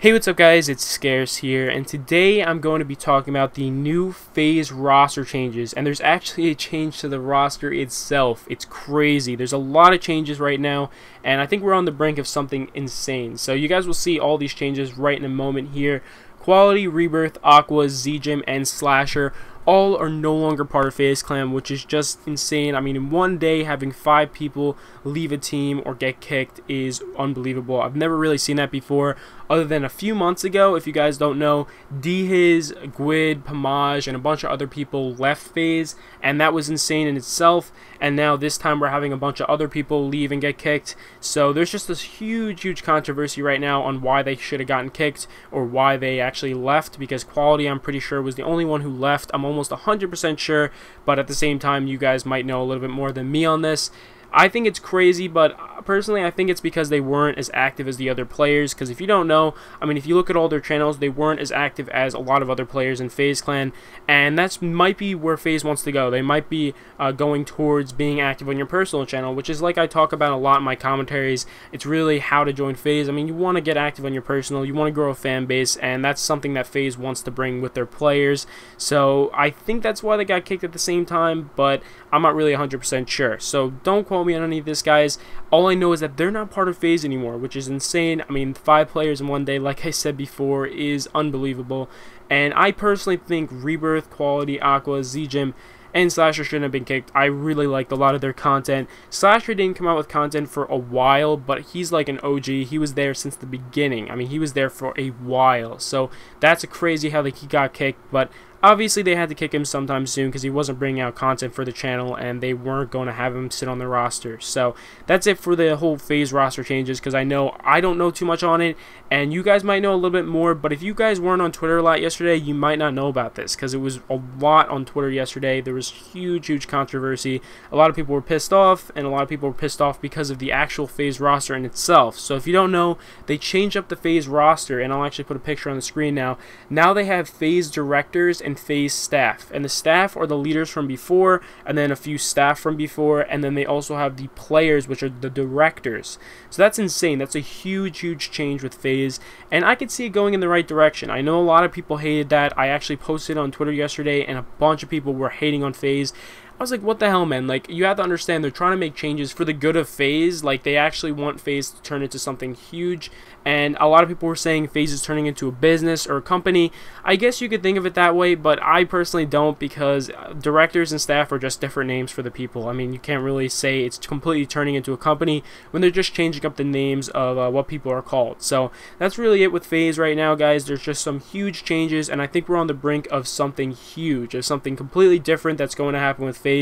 Hey, what's up guys, it's Scarce here, and today I'm going to be talking about the new FaZe roster changes, and there's actually a change to the roster itself. It's crazy. There's a lot of changes right now, and I think we're on the brink of something insane. So you guys will see all these changes right in a moment here. Quality, Rebirth, Aquas, zejiM, and Slasher all are no longer part of FaZe Clan, which is just insane. I mean, in one day, having 5 people leave a team or get kicked is unbelievable. I've never really seen that before, other than a few months ago. If you guys don't know, His, Gwid, Pamaj, and a bunch of other people left FaZe, and that was insane in itself. And now this time we're having a bunch of other people leave and get kicked. So there's just this huge controversy right now on why they should have gotten kicked or why they actually left, because Quality, I'm pretty sure, was the only one who left. I'm almost 100% sure, but at the same time, you guys might know a little bit more than me on this. I think it's crazy, but personally I think it's because they weren't as active as the other players. Because if you don't know, I mean, if you look at all their channels, they weren't as active as a lot of other players in FaZe Clan, and that might be where FaZe wants to go. They might be going towards being active on your personal channel, which is, like I talk about a lot in my commentaries, it's really how to join FaZe. I mean, you want to get active on your personal, you want to grow a fan base, and that's something that FaZe wants to bring with their players. So I think that's why they got kicked at the same time, but I'm not really 100% sure. So don't quote me on any of this, guys. All I know is that they're not part of FaZe anymore, which is insane. I mean, 5 players in one day, like I said before, is unbelievable. And I personally think Rebirth, Quality, Aquas, zejiM, and Slasher shouldn't have been kicked. I really liked a lot of their content. Slasher didn't come out with content for a while, but he's like an OG. He was there since the beginning. I mean, he was there for a while. So that's crazy how he got kicked, but obviously they had to kick him sometime soon because he wasn't bringing out content for the channel, and they weren't going to have him sit on the roster. So that's it for the whole FaZe roster changes, because I know I don't know too much on it, and you guys might know a little bit more. But if you guys weren't on Twitter a lot yesterday, you might not know about this, because it was a lot on Twitter yesterday. There was huge controversy. A lot of people were pissed off, and a lot of people were pissed off because of the actual FaZe roster in itself. So if you don't know, they changed up the FaZe roster, and I'll actually put a picture on the screen now. Now they have FaZe directors and FaZe staff, and the staff are the leaders from before, and then a few staff from before, and then they also have the players, which are the directors. So that's insane. That's a huge change with FaZe, and I could see it going in the right direction. I know a lot of people hated that. I actually posted on Twitter yesterday, and a bunch of people were hating on FaZe. I was like, what the hell, man? Like, you have to understand, they're trying to make changes for the good of FaZe. Like, they actually want FaZe to turn into something huge, and a lot of people were saying FaZe is turning into a business or a company. I guess you could think of it that way, but I personally don't, because directors and staff are just different names for the people. I mean, you can't really say it's completely turning into a company when they're just changing up the names of what people are called. So that's really it with FaZe right now, guys. There's just some huge changes, and I think we're on the brink of something huge, of something completely different that's going to happen with FaZe,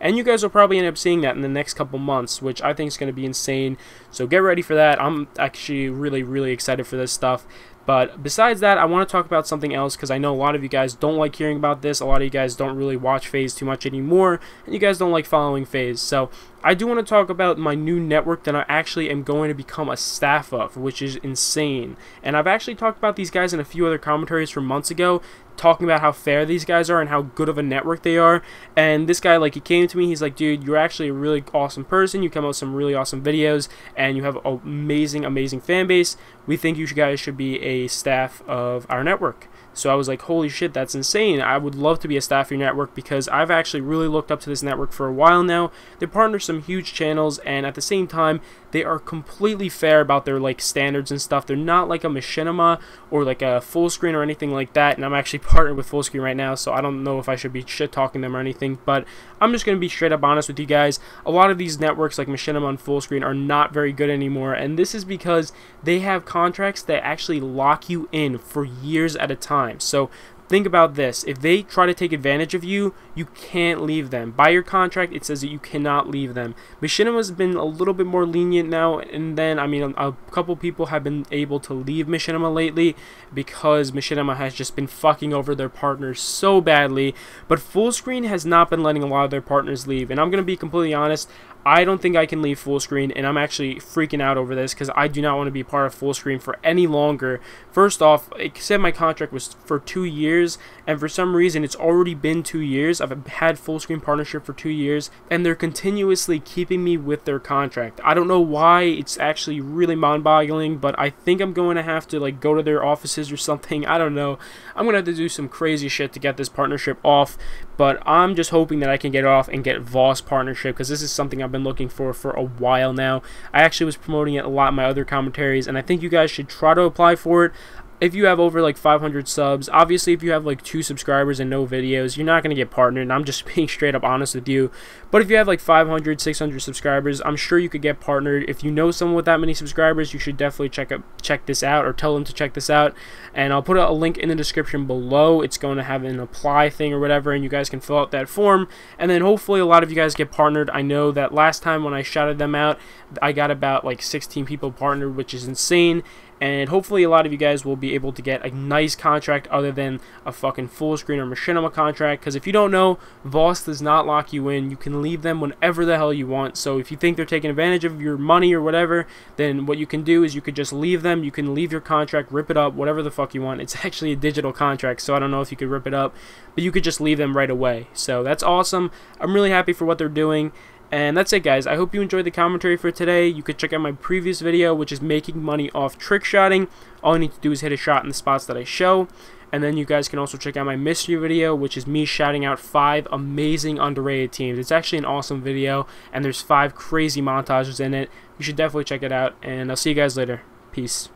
and you guys will probably end up seeing that in the next couple months, which I think is going to be insane. So get ready for that. I'm actually really excited for this stuff. But besides that, I want to talk about something else, because I know a lot of you guys don't like hearing about this. A lot of you guys don't really watch FaZe too much anymore, and you guys don't like following FaZe. So I do want to talk about my new network that I actually am going to become a staff of, which is insane. And I've actually talked about these guys in a few other commentaries from months ago, talking about how fair these guys are and how good of a network they are. And this guy, like, he came to me, he's like, dude, you're actually a really awesome person, you come out with some really awesome videos, and you have an amazing fan base. We think you guys should be a staff of our network. So I was like, holy shit, that's insane. I would love to be a staff of your network, because I've actually really looked up to this network for a while now. They partner some huge channels, and at the same time, they are completely fair about their, like, standards and stuff. They're not like a Machinima or like a Full Screen or anything like that, and I'm actually partnered with Full Screen right now, so I don't know if I should be shit-talking them or anything, but I'm just going to be straight up honest with you guys. A lot of these networks like Machinima and Full Screen are not very good anymore, and this is because they have contracts that actually lock you in for years at a time. So think about this. If they try to take advantage of you, you can't leave them. By your contract, it says that you cannot leave them. Machinima's been a little bit more lenient now, and then, I mean, a couple people have been able to leave Machinima lately because Machinima has just been fucking over their partners so badly. But Full Screen has not been letting a lot of their partners leave, and I'm going to be completely honest, I don't think I can leave full screen, and I'm actually freaking out over this because I do not want to be part of full screen for any longer. First off, it said my contract was for 2 years, and for some reason it's already been 2 years. I've had full screen partnership for 2 years, and they're continuously keeping me with their contract. I don't know why. It's actually really mind-boggling, but I think I'm going to have to like go to their offices or something. I don't know. I'm going to have to do some crazy shit to get this partnership off, but I'm just hoping that I can get it off and get Voss partnership, because this is something I've been looking for a while now. I actually was promoting it a lot in my other commentaries, and I think you guys should try to apply for it. If you have over like 500 subs, obviously if you have like 2 subscribers and no videos, you're not going to get partnered, and I'm just being straight up honest with you. But if you have like 500, 600 subscribers, I'm sure you could get partnered. If you know someone with that many subscribers, you should definitely check this out, or tell them to check this out. And I'll put a link in the description below. It's going to have an apply thing or whatever, and you guys can fill out that form, and then hopefully a lot of you guys get partnered. I know that last time when I shouted them out, I got about like 16 people partnered, which is insane. And hopefully a lot of you guys will be able to get a nice contract other than a fucking full screen or machinima contract. Because if you don't know, Voss does not lock you in. You can leave them whenever the hell you want. So if you think they're taking advantage of your money or whatever, then what you can do is you could just leave them. You can leave your contract, rip it up, whatever the fuck you want. It's actually a digital contract, so I don't know if you could rip it up, but you could just leave them right away. So that's awesome. I'm really happy for what they're doing. And that's it, guys. I hope you enjoyed the commentary for today. You could check out my previous video, which is making money off trick shotting. All you need to do is hit a shot in the spots that I show. And then you guys can also check out my mystery video, which is me shouting out 5 amazing underrated teams. It's actually an awesome video, and there's 5 crazy montages in it. You should definitely check it out, and I'll see you guys later. Peace.